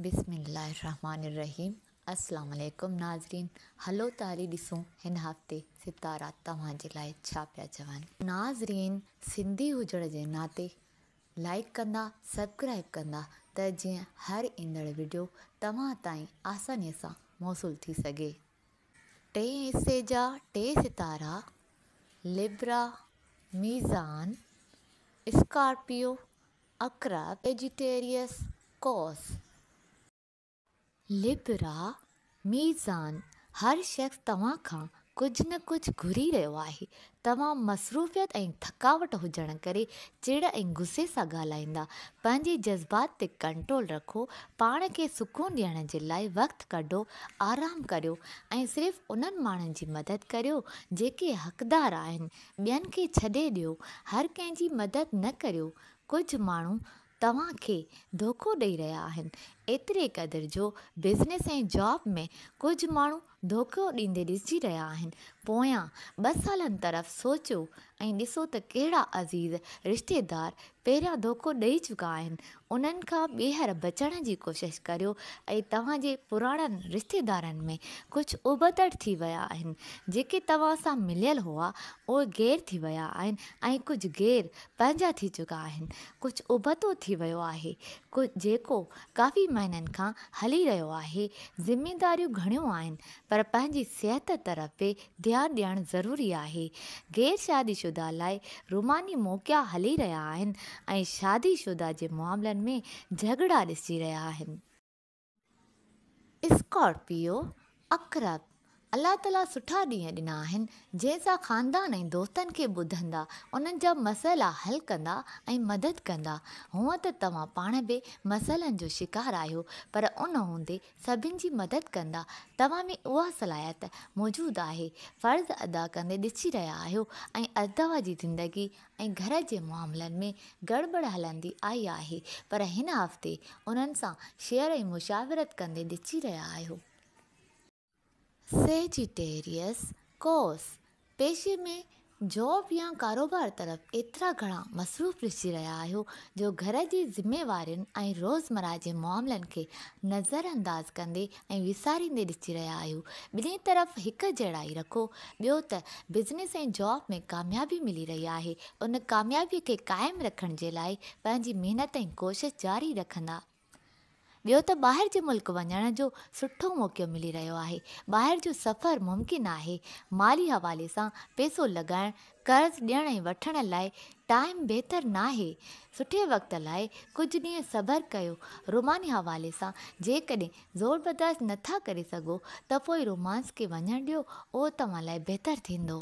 बिस्मिल्लाहिर्रहमानिर्रहीम। अस्सलाम वालेकुम नाज़रीन। हलो तारी ॾिसूं हिन हफ़्ते सितारा तव्हांजे लाइ छा पिया चवनि। नाज़रीन, सिंधी हुजण जे नाते लाइक कंदा, सब्सक्राइब कंदा त जीअं हर ईंदड़ वीडियो तव्हां ताईं आसानीअ सां मौसूल थी सघे। 3 हिसे जा 3 सितारा, लिब्रा, मीज़ान, स्कॉर्पियो, अक़रब, सेजिटेरियस, कौस। लिब्रा, मीज़ान, हर शख़्स तव्हां खां कुझु न कुझु घुरी रहियो आहे। तव्हां मसरूफ़ियत ऐं थकावट हुजण करे चिड़ ऐं गुस्से सां ॻाल्हाईंदा। पंहिंजे जज़्बात ते कंट्रोल रखो। पाण खे सुकून ॾियण जे लाइ वक़्तु कढो, आराम करियो ऐं सिर्फ़ु उन्हनि माण्हुनि जी मदद करियो जेके हक़दार आहिनि। ॿियनि खे छॾे ॾियो, हर कंहिंजी मदद न करियो। कुझु माण्हू तव्हांखे धोखो ॾेई रहिया आहिनि। एतिरे क़दुरु जो बिज़नेस ऐं जॉब में कुझु माण्हू धोखो ॾींदे ॾिसी रहिया आहिनि। पोयां 2 सालनि तरफ़ सोचियो ऐं ॾिसो त कहिड़ा अज़ीज़ रिश्तेदार पहिरियां धोखो ॾेई चुका आहिनि। उन्हनि खां ॿीहर बचण जी कोशिशि करियो ऐं तव्हांजे पुराणनि रिश्तेदारनि में कुझु उबतड़ थी विया आहिनि। जेके तव्हां सां मिलियल हुआ उहे गैर थी विया आहिनि ऐं कुझु गैर पंहिंजा थी चुका आहिनि। कुझु उबतो थी वियो आहे, कुझु जेको काफ़ी महीननि खां हली रहियो आहे। ज़िमेदारियूं घणियूं आहिनि पर पंहिंजी सिहत तरफ़ बि ध्यानु ॾियणु ज़रूरी आहे। गैर शादीशुदा लाइ रुमानी मौक़िया हली रहिया आहिनि ऐं शादीशुदा जे मामलनि में झगड़ा ॾिसी रहिया आहिनि। स्कॉर्पियो, अक़रब, अल्लाह ताला सुठा ॾींहं ॾिना आहिनि जंहिंसां ख़ानदान ऐं दोस्तनि खे ॿुधंदा, उन्हनि जा मसइला हल कंदा ऐं मदद कंदा। हूअं त तव्हां पाण बि मसइलनि जो शिकार आहियो पर उन हूंदे सभिनि जी मदद कंदा। तव्हां में उहा सलाहियत मौजूदु आहे। फ़र्ज़ अदा कंदे ॾिसी रहिया आहियो ऐं अदवा जी ज़िंदगी ऐं घर जे मामलनि में गड़बड़ हलंदी आई आहे पर हिन हफ़्ते उन्हनि सां शेयर ऐं मुशावरत कंदे ॾिसी रहिया आहियो। सेजिटेरियस, कौस, पेशे में जॉब या कारोबार तरफ़ एतिरा घणा मसरूफ़ ॾिसी रहिया आहियो जो घर जी ज़िमेवारियुनि ऐं रोज़मर्रा जे मामलनि खे नज़रअंदाज़ कंदे ऐं विसारींदे ॾिसी रहिया आहियो। ॿिन्ही तरफ़ हिकु जहिड़ा ई रखो। ॿियो त बिज़नेस ऐं जॉब में कामयाबी मिली रही आहे। उन कामयाबीअ खे क़ाइमु रखण जे लाइ पंहिंजी महिनत ऐं कोशिशि जारी रखंदा। ॿियो त ॿाहिरि जे मुल्क वञण जो सुठो मौक़ो मिली रहियो आहे। ॿाहिरि जो सफ़रु मुमकिन आहे। माली हवाले सां पैसो लॻाइण, कर्ज़ ॾियण ऐं वठण लाइ टाइम बहितरु नाहे। सुठे वक़्त लाइ कुझु ॾींहं सब्र कयो। रुमानी हवाले सां जेकॾहिं ज़ोर बर्दाश्त नथा करे सघो त पोइ रोमांस खे वञणु ॾियो, उहो तव्हां लाइ बहितरु थींदो।